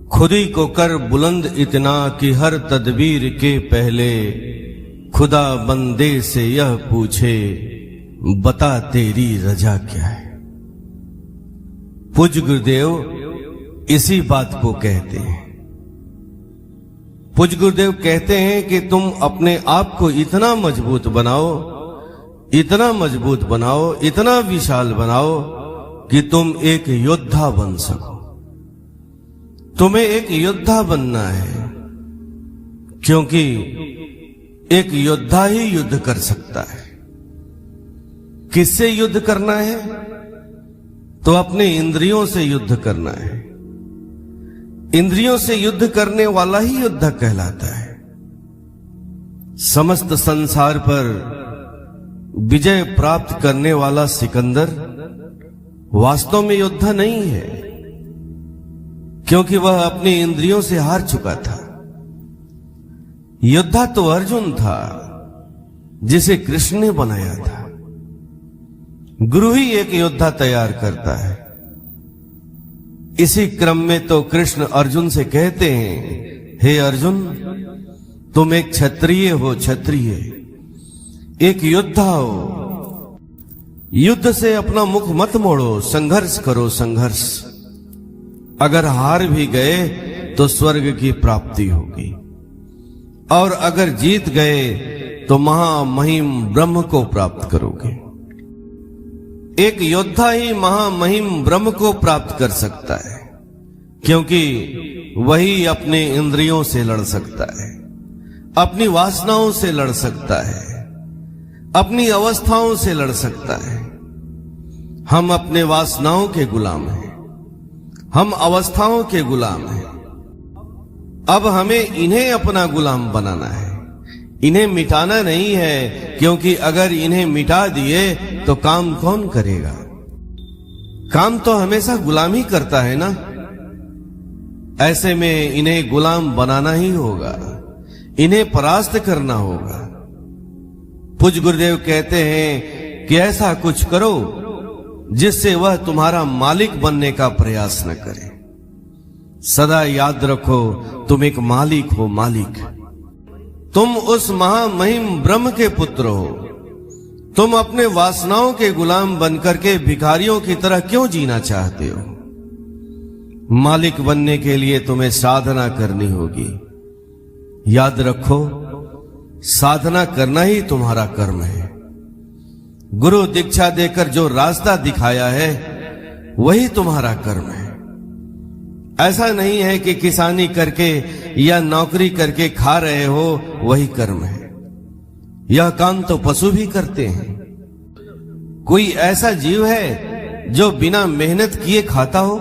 खुदी को कर बुलंद इतना कि हर तदबीर के पहले खुदा बंदे से यह पूछे बता तेरी रजा क्या है। पूज्य गुरुदेव इसी बात को कहते हैं। पूज्य गुरुदेव कहते हैं कि तुम अपने आप को इतना मजबूत बनाओ, इतना मजबूत बनाओ, इतना विशाल बनाओ कि तुम एक योद्धा बन सको। तुम्हें एक योद्धा बनना है, क्योंकि एक योद्धा ही युद्ध कर सकता है। किससे युद्ध करना है? तो अपने इंद्रियों से युद्ध करना है। इंद्रियों से युद्ध करने वाला ही योद्धा कहलाता है। समस्त संसार पर विजय प्राप्त करने वाला सिकंदर वास्तव में योद्धा नहीं है, क्योंकि वह अपनी इंद्रियों से हार चुका था। योद्धा तो अर्जुन था, जिसे कृष्ण ने बनाया था। गुरु ही एक योद्धा तैयार करता है। इसी क्रम में तो कृष्ण अर्जुन से कहते हैं, हे अर्जुन, तुम एक क्षत्रिय हो, क्षत्रिय, एक योद्धा हो। युद्ध से अपना मुख मत मोड़ो, संघर्ष करो, संघर्ष। अगर हार भी गए तो स्वर्ग की प्राप्ति होगी, और अगर जीत गए तो महामहिम ब्रह्म को प्राप्त करोगे। एक योद्धा ही महामहिम ब्रह्म को प्राप्त कर सकता है, क्योंकि वही अपने इंद्रियों से लड़ सकता है, अपनी वासनाओं से लड़ सकता है, अपनी अवस्थाओं से लड़ सकता है। हम अपने वासनाओं के गुलाम हैं, हम अवस्थाओं के गुलाम हैं। अब हमें इन्हें अपना गुलाम बनाना है, इन्हें मिटाना नहीं है, क्योंकि अगर इन्हें मिटा दिए तो काम कौन करेगा? काम तो हमेशा गुलाम ही करता है ना। ऐसे में इन्हें गुलाम बनाना ही होगा, इन्हें परास्त करना होगा। पूज्य गुरुदेव कहते हैं कि ऐसा कुछ करो जिससे वह तुम्हारा मालिक बनने का प्रयास न करे। सदा याद रखो, तुम एक मालिक हो, मालिक। तुम उस महामहिम ब्रह्म के पुत्र हो। तुम अपने वासनाओं के गुलाम बनकर के भिखारियों की तरह क्यों जीना चाहते हो? मालिक बनने के लिए तुम्हें साधना करनी होगी। याद रखो, साधना करना ही तुम्हारा कर्म है। गुरु दीक्षा देकर जो रास्ता दिखाया है वही तुम्हारा कर्म है। ऐसा नहीं है कि किसानी करके या नौकरी करके खा रहे हो वही कर्म है। यह काम तो पशु भी करते हैं। कोई ऐसा जीव है जो बिना मेहनत किए खाता हो?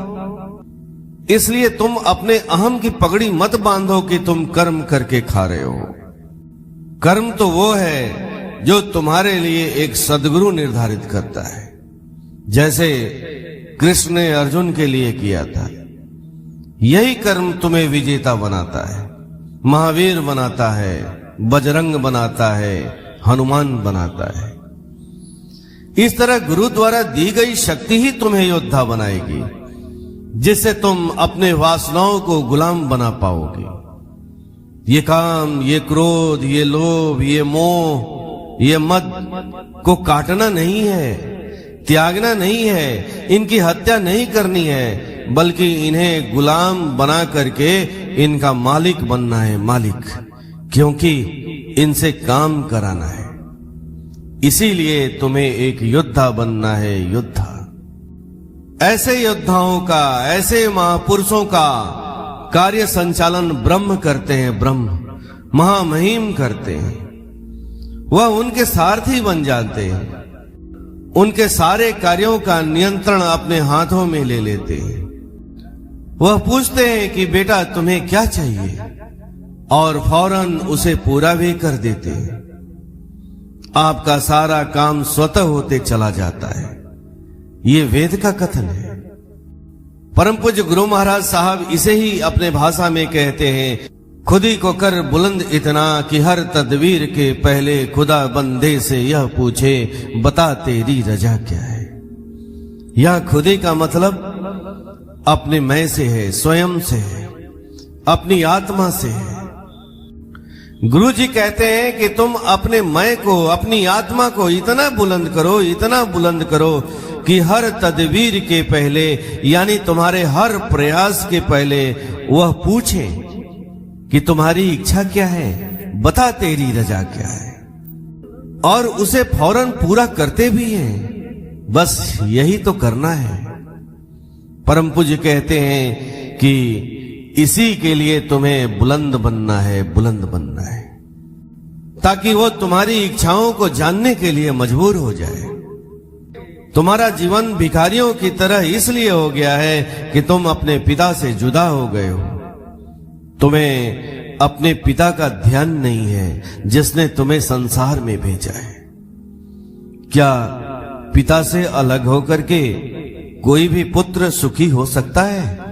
इसलिए तुम अपने अहम की पगड़ी मत बांधो कि तुम कर्म करके खा रहे हो। कर्म तो वो है जो तुम्हारे लिए एक सद्गुरु निर्धारित करता है, जैसे कृष्ण ने अर्जुन के लिए किया था। यही कर्म तुम्हें विजेता बनाता है, महावीर बनाता है, बजरंग बनाता है, हनुमान बनाता है। इस तरह गुरु द्वारा दी गई शक्ति ही तुम्हें योद्धा बनाएगी, जिससे तुम अपने वासनाओं को गुलाम बना पाओगे। ये काम, ये क्रोध, ये लोभ, ये मोह, ये मद को काटना नहीं है, त्यागना नहीं है, इनकी हत्या नहीं करनी है, बल्कि इन्हें गुलाम बना करके इनका मालिक बनना है, मालिक, क्योंकि इनसे काम कराना है। इसीलिए तुम्हें एक योद्धा बनना है, योद्धा। ऐसे योद्धाओं का, ऐसे महापुरुषों का कार्य संचालन ब्रह्म करते हैं, ब्रह्म महामहिम करते हैं। वह उनके सारथी बन जाते हैं, उनके सारे कार्यों का नियंत्रण अपने हाथों में ले लेते हैं। वह पूछते हैं कि बेटा तुम्हें क्या चाहिए, और फौरन उसे पूरा भी कर देते हैं। आपका सारा काम स्वतः होते चला जाता है। ये वेद का कथन है। परम पूज्य गुरु महाराज साहब इसे ही अपने भाषा में कहते हैं, खुदी को कर बुलंद इतना कि हर तदबीर के पहले खुदा बंदे से यह पूछे बता तेरी रजा क्या है। यह खुदी का मतलब अपने मैं से है, स्वयं से है। अपनी आत्मा से। गुरु जी कहते हैं कि तुम अपने मैं को, अपनी आत्मा को इतना बुलंद करो, इतना बुलंद करो कि हर तदबीर के पहले, यानी तुम्हारे हर प्रयास के पहले वह पूछे कि तुम्हारी इच्छा क्या है, बता तेरी रजा क्या है, और उसे फौरन पूरा करते भी हैं। बस यही तो करना है। परम पूज्य कहते हैं कि इसी के लिए तुम्हें बुलंद बनना है, बुलंद बनना है, ताकि वो तुम्हारी इच्छाओं को जानने के लिए मजबूर हो जाए। तुम्हारा जीवन भिखारियों की तरह इसलिए हो गया है कि तुम अपने पिता से जुदा हो गए हो। तुम्हें अपने पिता का ध्यान नहीं है जिसने तुम्हें संसार में भेजा है। क्या पिता से अलग होकर के कोई भी पुत्र सुखी हो सकता है?